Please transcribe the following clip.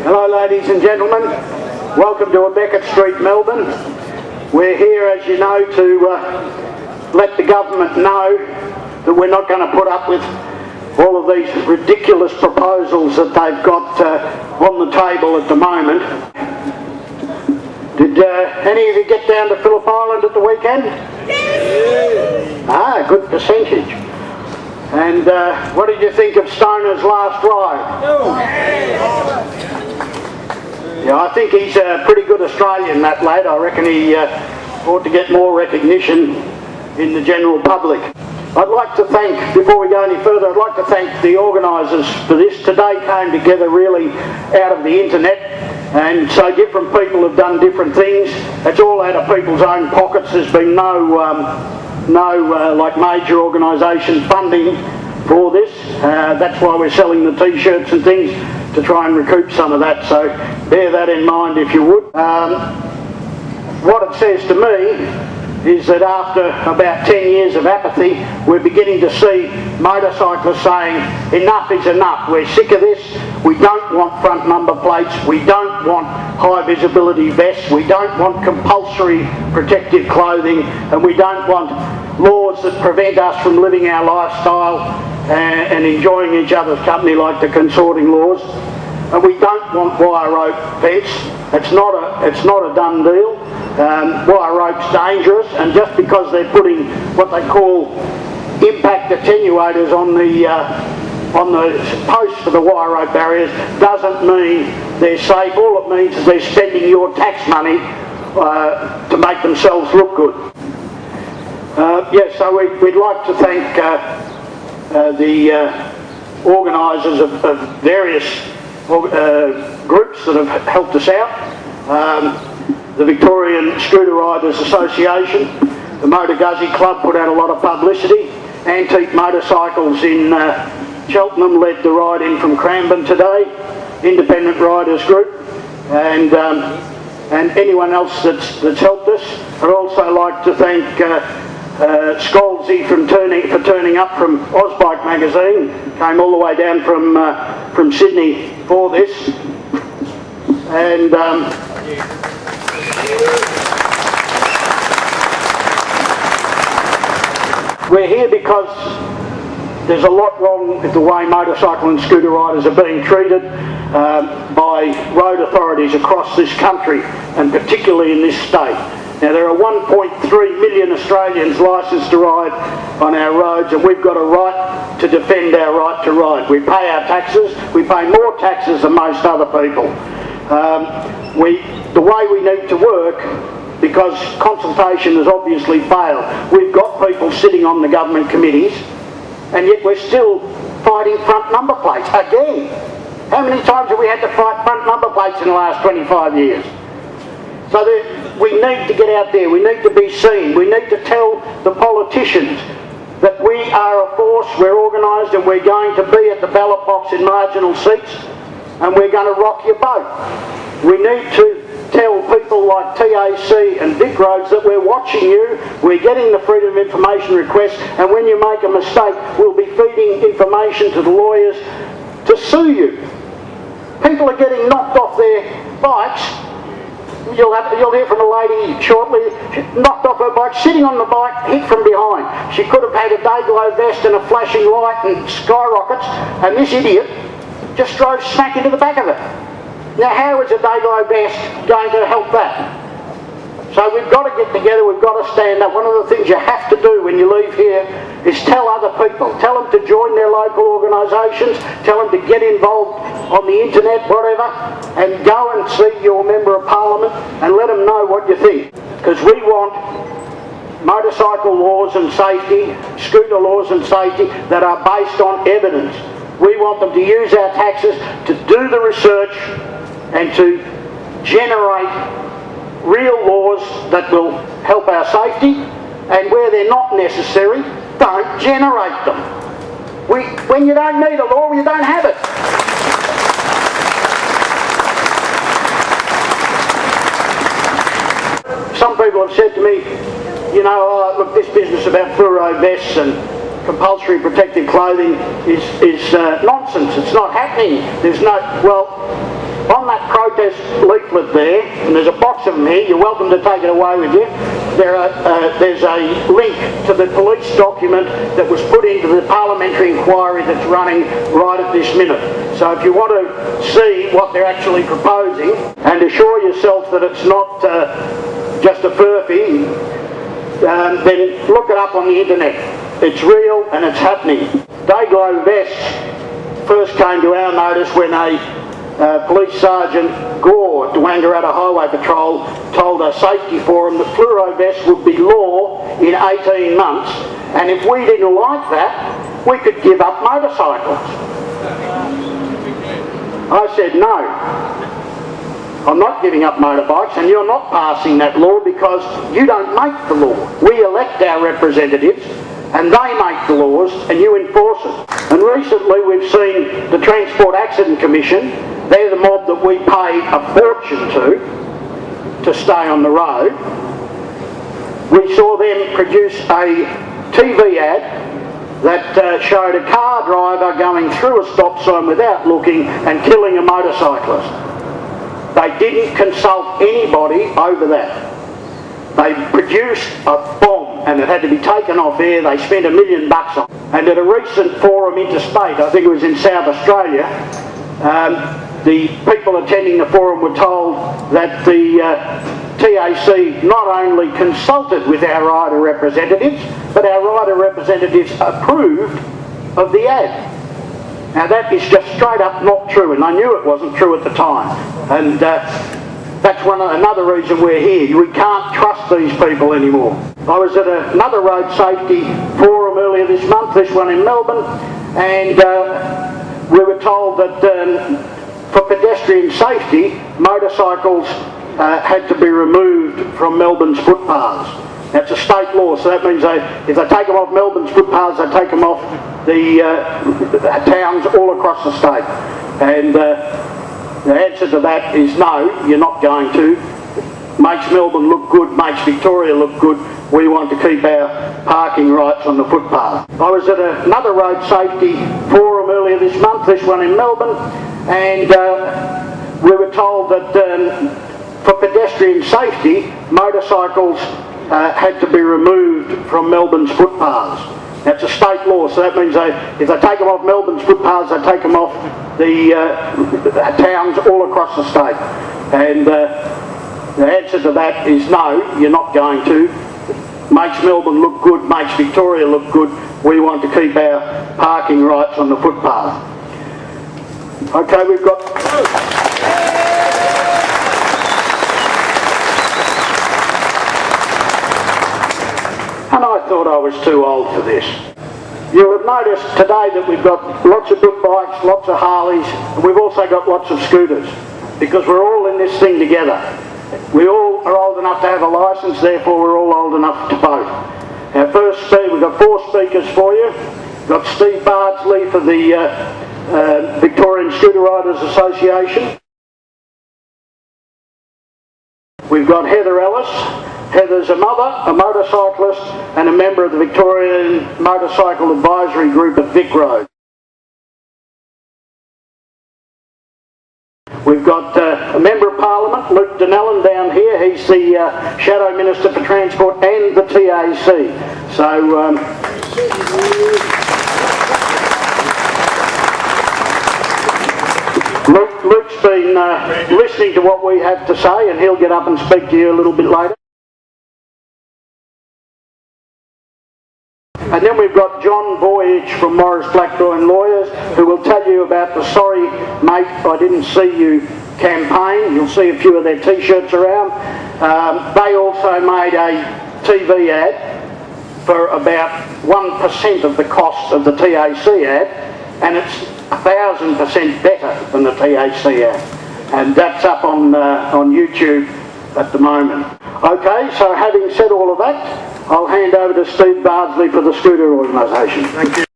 Hello ladies and gentlemen, welcome to Beckett Street, Melbourne. We're here, as you know, to let the government know that we're not going to put up with all of these ridiculous proposals that they've got on the table at the moment. Did any of you get down to Phillip Island at the weekend? Ah, good percentage. And what did you think of Stoner's last ride? Yeah, I think he's a pretty good Australian, that lad. I reckon he ought to get more recognition in the general public. I'd like to thank, before we go any further, I'd like to thank the organisers for this. Today came together really out of the internet, and so different people have done different things. It's all out of people's own pockets. There's been no like major organisation funding for this. That's why we're selling the t-shirts and things, to try and recoup some of that, so bear that in mind if you would. What it says to me is that after about 10 years of apathy, we're beginning to see motorcyclists saying enough is enough, we're sick of this, we don't want front number plates, we don't want high visibility vests, we don't want compulsory protective clothing, and we don't want laws that prevent us from living our lifestyle and enjoying each other's company like the consorting laws. And we don't want wire rope fence. It's not a done deal. Wire rope's dangerous, and just because they're putting what they call impact attenuators on the posts for the wire rope barriers doesn't mean they're safe. All it means is they're spending your tax money to make themselves look good. So we'd like to thank the organisers of various groups that have helped us out. The Victorian Scooter Riders Association, the Motor Guzzi Club put out a lot of publicity. Antique Motorcycles in Cheltenham led the ride in from Cranbourne today. Independent Riders Group, and anyone else that's helped us. I'd also like to thank Scalzi for turning up from Ausbike magazine. Came all the way down from Sydney for this, and we're here because there's a lot wrong with the way motorcycle and scooter riders are being treated by road authorities across this country, and particularly in this state. Now, there are 1.3 million Australians licensed to ride on our roads, and we've got a right to defend our right to ride. We pay our taxes. We pay more taxes than most other people. The way we need to work, because consultation has obviously failed, we've got people sitting on the government committees, and yet we're still fighting front number plates again. How many times have we had to fight front number plates in the last 25 years? So we need to get out there, we need to be seen, we need to tell the politicians that we are a force, we're organised, and we're going to be at the ballot box in marginal seats, and we're going to rock your boat. We need to tell people like TAC and Vic Roads that we're watching you, we're getting the Freedom of Information request, and when you make a mistake, we'll be feeding information to the lawyers to sue you. People are getting knocked off their bikes. You'll hear from a lady shortly, knocked off her bike, sitting on the bike, hit from behind. She could have had a day-glow vest and a flashing light and skyrockets, and this idiot just drove smack into the back of it. Now, how is a day-glow vest going to help that? So we've got to get together, we've got to stand up. One of the things you have to do when you leave here is tell other people. Tell them to join their local organisations, tell them to get involved on the internet, whatever, and go and see your Member of Parliament and let them know what you think. Because we want motorcycle laws and safety, scooter laws and safety that are based on evidence. We want them to use our taxes to do the research and to generate real laws that will help our safety, and where they're not necessary, don't generate them. When you don't need a law, you don't have it. Some people have said to me, you know, oh, look, this business about fluoro vests and compulsory protective clothing is nonsense. It's not happening. There's no, well, On that protest leaflet there, and there's a box of them here, you're welcome to take it away with you, there's a link to the police document that was put into the parliamentary inquiry that's running right at this minute. So if you want to see what they're actually proposing and assure yourself that it's not just a furphy, then look it up on the internet. It's real and it's happening. Day-glow vests first came to our notice when a Police Sergeant Gore at the Wangaratta Highway Patrol told a safety forum that fluoro vests would be law in 18 months, and if we didn't like that, we could give up motorcycles. I said no. I'm not giving up motorbikes, and you're not passing that law because you don't make the law. We elect our representatives and they make the laws and you enforce it. And recently we've seen the Transport Accident Commission, they're the mob that we pay a fortune to stay on the road. We saw them produce a TV ad that showed a car driver going through a stop sign without looking and killing a motorcyclist. They didn't consult anybody over that. They produced a bomb and it had to be taken off air. They spent $1 million on it. And at a recent forum interstate, I think it was in South Australia, the people attending the forum were told that the TAC not only consulted with our rider representatives, but our rider representatives approved of the ad. Now that is just straight up not true, and I knew it wasn't true at the time. And that's another reason we're here. We can't trust these people anymore. I was at another road safety forum earlier this month, this one in Melbourne, and we were told that for pedestrian safety, motorcycles had to be removed from Melbourne's footpaths. That's a state law, so that means if they take them off Melbourne's footpaths, they take them off the towns all across the state. And the answer to that is no, you're not going to. Makes Melbourne look good, makes Victoria look good. We want to keep our parking rights on the footpath. I was at another road safety forum earlier this month, this one in Melbourne, and we were told that for pedestrian safety, motorcycles had to be removed from Melbourne's footpaths. That's a state law, so that means if they take them off Melbourne's footpaths, they take them off the towns all across the state. And the answer to that is no, you're not going to. Makes Melbourne look good, makes Victoria look good. We want to keep our parking rights on the footpath. Okay, we've got... And I thought I was too old for this. You'll have noticed today that we've got lots of big bikes, lots of Harleys, and we've also got lots of scooters, because we're all in this thing together. We all are old enough to have a licence, therefore we're all old enough to vote. Our first speaker, we've got 4 speakers for you. We've got Steve Bardsley for the Victorian Scooter Riders Association. We've got Heather Ellis. Heather's a mother, a motorcyclist, and a member of the Victorian Motorcycle Advisory Group at Vic Road. We've got a Member of Parliament, Luke Donnellan, down here. He's the Shadow Minister for Transport and the TAC. So, Luke's been listening to what we have to say, and he'll get up and speak to you a little bit later. And then we've got John Voyage from Morris Blackburn Lawyers, who will tell you about the Sorry Mate, I Didn't See You campaign. You'll see a few of their t-shirts around. They also made a TV ad for about 1% of the cost of the TAC ad, and it's 1,000% better than the TAC ad. And that's up on YouTube at the moment. Okay, so having said all of that, I'll hand over to Steve Bardsley for the Scooter Organisation. Thank you.